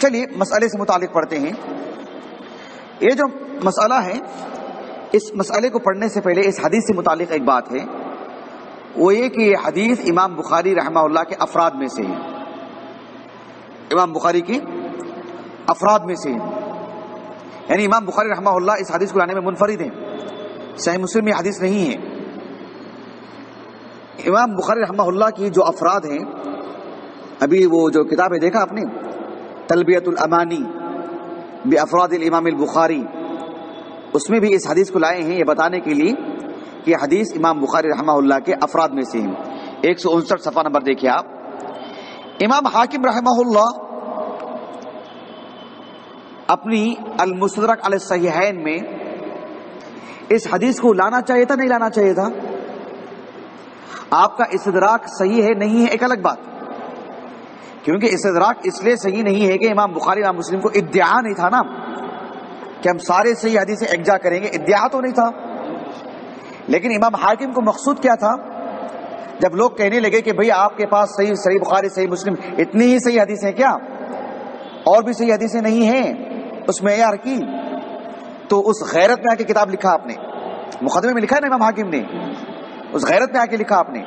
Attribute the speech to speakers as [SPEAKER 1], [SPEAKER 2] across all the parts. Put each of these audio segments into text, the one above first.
[SPEAKER 1] چلیے مسئلے سے متعلق پڑھتے ہیں. یہ جو مسئلہ ہے اس مسئلے کو پڑھنے سے پہلے اس حدیث سے متعلق ایک بات ہے، وہ یہ کہ یہ حدیث امام بخاری رحمہ اللہ کے افراد میں سے ہے. امام بخاری کی افراد میں سے ہے، یعنی امام بخاری رحمہ اللہ اس حدیث کو لانے میں منفرد ہیں. صحیح مسلم میں حدیث نہیں ہے. امام بخاری رحمہ اللہ کی جو افراد ہیں، ابھی وہ جو کتاب ہے دیکھا آپ نے، تلبیۃ الامانی بافراد الامام البخاری، اس میں بھی اس حدیث کو لائے ہیں یہ بتانے کے لیے کہ یہ حدیث امام بخاری رحمہ اللہ کے افراد میں سے ہیں. 159 صفحہ نمبر دیکھیے آپ. امام حاکم رحمہ اللہ اپنی المستدرک علی الصحیحین میں اس حدیث کو لانا چاہیے تھا نہیں لانا چاہیے تھا؟ آپ کا استدراک صحیح ہے نہیں ہے ایک الگ بات، کیونکہ استدراک اس لیے صحیح نہیں ہے کہ امام بخاری امام مسلم کو ادعا نہیں تھا نا کہ ہم سارے صحیح حدیثیں اکجا کریں گے، ادعا تو نہیں تھا. لیکن امام حاکم کو مقصود کیا تھا؟ جب لوگ کہنے لگے کہ بھئی آپ کے پاس صحیح بخاری صحیح مسلم اتنی ہی صحیح حدیثیں کیا اور بھی صحیح حدیثیں نہیں ہیں اس معیار کی، تو اس غیرت میں آ کے کتاب لکھا آپ نے، مقدمے میں لکھا ہے نا امام حاکم نے، اس غیرت میں آ کے لکھا آپ نے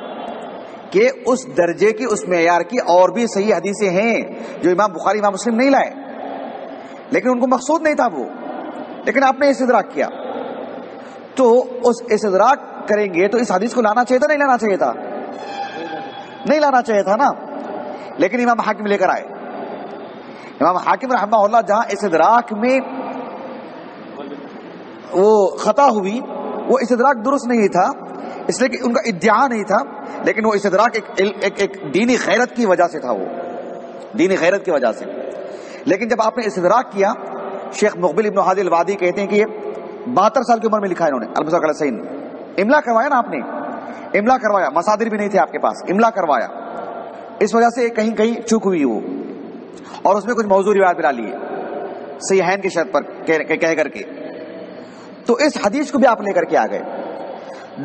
[SPEAKER 1] کہ اس درجے کی اس معیار کی اور بھی صحیح حدیثیں ہیں جو امام بخاری امام مسلم نہیں لائے. لیکن ان کو مقصود نہیں تھا وہ، لیکن آپ نے استدراک کیا. تو اس استدراک کریں گے تو اس حدیث کو لانا چاہیے تھا نہیں لانا چاہیے تھا؟ نہیں لانا چاہیے تھا نا. لیکن امام حاکم لے کر آئے. امام حاکم رحمہ اللہ جہاں استدراک میں وہ خطا ہوئی، وہ استدراک درست نہیں تھا اس لیے کہ ان کا ادعا نہیں تھا، لیکن وہ استدراک ایک دینی غیرت کی وجہ سے تھا، وہ دینی غیرت کی وجہ سے. لیکن جب آپ نے استدراک کیا، شیخ مقبل ابن ہادی الوادی کہتے ہیں کہ یہ 72 سال کی عمر میں لکھا ہے انہوں نے المستدرک علی الصحیحین. املا کروایا نا آپ نے، املا کروایا، مصادر بھی نہیں تھے آپ کے پاس، املا کروایا، اس وجہ سے کہیں کہیں چوک ہوئی وہ، اور اس میں کچھ موضوع روایت بنا لیے صحیحین کی شرط پر کہہ کر کے. تو اس حدیث کو بھی آپ لے کر کے آ گئے.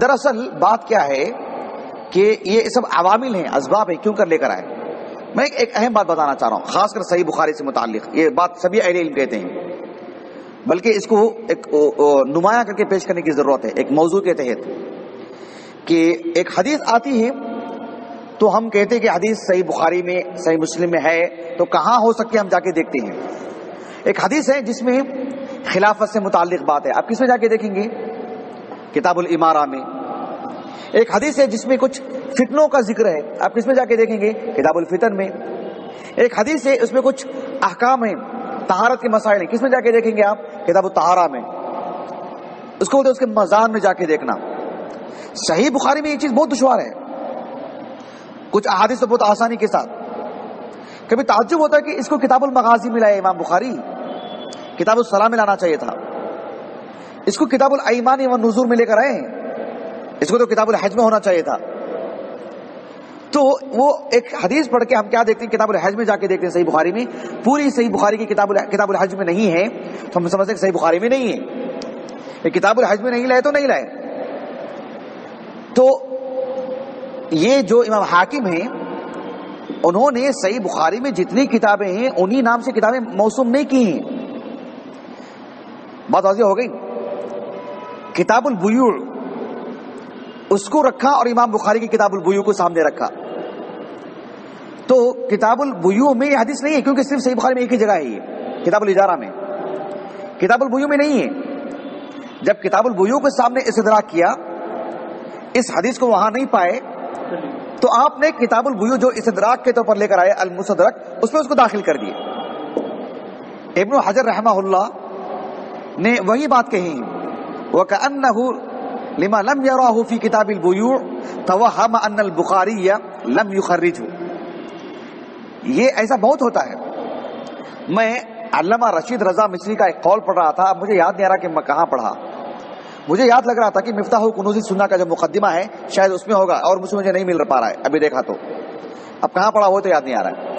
[SPEAKER 1] دراصل بات کیا ہے کہ یہ سب عوامل ہیں، اسباب ہیں کیوں کر لے کر آئے. میں ایک اہم بات بتانا چاہ رہا ہوں خاص کر صحیح بخاری سے متعلق. یہ بات سبھی اہل علم کہتے ہیں، بلکہ اس کو ایک نمایاں کر کے پیش کرنے کی ضرورت ہے ایک موضوع کے تحت. کہ ایک حدیث آتی ہے تو ہم کہتے ہیں کہ حدیث صحیح بخاری میں صحیح مسلم میں ہے، تو کہاں ہو سکتی ہے ہم جا کے دیکھتے ہیں. ایک حدیث ہے جس میں خلافت سے متعلق بات ہے، آپ کس میں جا کے دیکھیں گے؟ کتاب الامارہ میں. ایک حدیث ہے جس میں کچھ فتنوں کا ذکر ہے، آپ کس میں جا کے دیکھیں گے؟ کتاب الفتن میں. ایک حدیث ہے اس میں کچھ احکام ہیں، طہارت کے مسائل ہیں، کس میں جا کے دیکھیں گے آپ؟ کتاب الطہارہ میں. اس کو اس کے مضان میں جا کے دیکھنا. صحیح بخاری میں یہ چیز بہت دشوار ہے، کچھ احادیث تو بہت آسانی کے ساتھ. کبھی تعجب ہوتا ہے کہ اس کو کتاب المغازی میں لائے امام بخاری، کتاب الصلاح میں لانا چاہیے تھا. اس کو کتاب الایمان والنذور میں لے کر آئے، اس کو تو کتاب الحج میں ہونا چاہیے تھا. تو وہ ایک حدیث پڑھ کے ہم کیا دیکھتے ہیں؟ کتاب الحج میں جا کے دیکھتے ہیں صحیح بخاری میں، پوری صحیح بخاری کی کتاب الحج میں نہیں ہے تو ہم سمجھتے ہیں کہ صحیح بخاری میں نہیں ہے. کتاب الحج میں نہیں لائے تو نہیں لائے. تو یہ جو امام حاکم ہیں انہوں نے صحیح بخاری میں جتنی کتابیں ہیں انہی نام سے کتابیں موسوم نہیں کی ہیں. بات واضح ہو گئی. کتاب البیوع اس کو رکھا اور امام بخاری کی کتاب البیوع کو سامنے رکھا. تو کتاب البیوع میں یہ حدیث نہیں ہے کیونکہ صرف صحیح بخاری میں ایک ہی جگہ ہے یہ، کتاب الاجارہ میں. کتاب البیوع میں نہیں ہے. جب کتاب البیوع کے سامنے استدراک کیا، اس حدیث کو وہاں نہیں پائے، تو آپ نے کتاب البیوع جو استدراک کے طور پر لے کر آئے المستدرک، اس میں اس کو داخل کر دیے. ابن حجر رحمہ اللہ نے وہی بات کہی، وَكَأَنَّهُ لِمَا لَمْ يَرَاهُ فِي كِتَابِ الْبُيُوعِ تَوَهَّمَ أَنَّ الْبُخَارِيَّ لَمْ يُخَرِّجْهُ. یہ ایسا بہت ہوتا ہے. میں علامہ رشید رضا مصری کا ایک قول پڑھ رہا تھا، اب مجھے یاد نہیں آ رہا کہ میں کہاں پڑھا. مجھے یاد لگ رہا تھا کہ مفتاح کنوز السنہ کا جو مقدمہ ہے شاید اس میں ہوگا، اور مجھے نہیں مل پا رہا ہے ابھی دیکھا تو. اب کہاں پڑھا وہ تو یاد نہیں آ رہا ہے.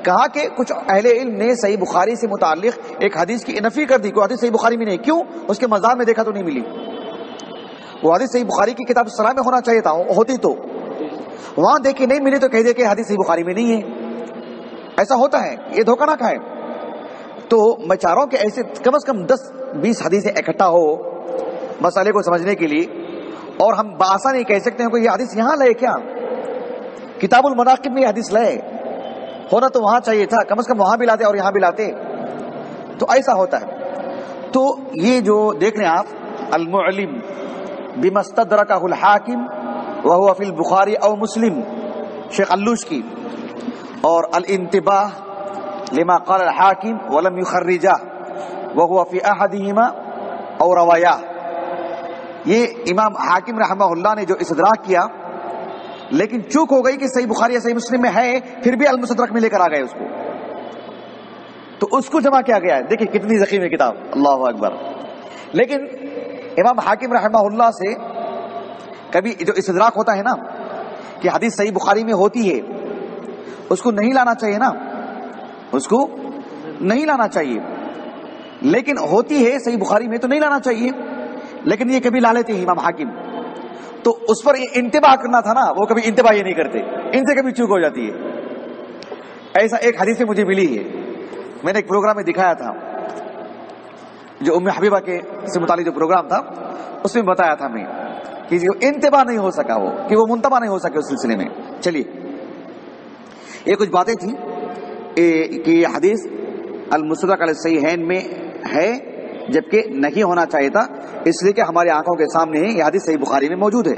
[SPEAKER 1] کہا کہ کچھ اہل علم نے صحیح بخاری سے متعلق ایک حدیث کی نفی کر دی، کوئی حدیث صحیح بخاری میں نہیں. کیوں؟ اس کے مضان میں دیکھا تو نہیں ملی. وہ حدیث صحیح بخاری کی کتاب الصلاح میں ہونا چاہیے تھا، ہوتی تو وہاں دیکھی نہیں ملی تو کہہ دے کہ حدیث صحیح بخاری میں نہیں ہے. ایسا ہوتا ہے، یہ دھوکہ نہ کھائے. تو میں چاہ رہا ہوں کہ ایسے کم از کم 10-20 حدیثیں اکٹھا ہو مسئلے کو سمجھنے کے لیے، اور ہم بآسانی کہہ سکتے ہیں کہ یہ حدیث یہاں لائے کیا، کتاب المناقب میں یہ حدیث لائے، ہونا تو وہاں چاہیے تھا، کم از کم وہاں بھی لاتے اور یہاں بھی لاتے، تو ایسا ہوتا ہے۔ تو یہ جو دیکھ رہے ہیں آپ، المعلم بما استدرکہ الحاکم وهو فی البخاری او مسلم، شیخ علوش کی، اور الانتباہ لما قال الحاکم ولم یخرجہ وهو فی احدہما او روایا، یہ امام حاکم رحمہ اللہ نے جو استدراک کیا، لیکن چوک ہو گئی کہ صحیح بخاری یا صحیح مسلم میں ہے، پھر بھی المستدرک میں لے کر آ گئے اس کو، تو اس کو جمع کیا گیا ہے۔ دیکھیں کتنی ضخیم کتاب، اللہ اکبر۔ لیکن امام حاکم رحمہ اللہ سے کبھی جو استدراک ہوتا ہے نا کہ حدیث صحیح بخاری میں ہوتی ہے، اس کو نہیں لانا چاہیے نا، اس کو نہیں لانا چاہیے، لیکن ہوتی ہے صحیح بخاری میں تو نہیں لانا چاہیے، لیکن یہ کبھی لا لیتے ہیں امام حاکم، تو اس پر یہ انتباہ کرنا تھا نا، وہ کبھی انتباہ یہ نہیں کرتے، ان سے کبھی چوک ہو جاتی ہے۔ ایسا ایک حدیث سے مجھے ملی ہے، میں نے ایک پروگرام میں دکھایا تھا، جو ام حبیبہ کے سے متعلق جو پروگرام تھا اس میں بتایا تھا میں کہ جو انتباہ نہیں ہو سکا، وہ کہ وہ منتبہ نہیں ہو سکے اس سلسلے میں۔ چلیے یہ کچھ باتیں تھیں کہ یہ حدیث المستدرک علی الصحیحین میں ہے، جبکہ نہیں ہونا چاہیے تھا، اس لیے کہ ہماری آنکھوں کے سامنے یہ حدیث صحیح بخاری میں موجود ہے۔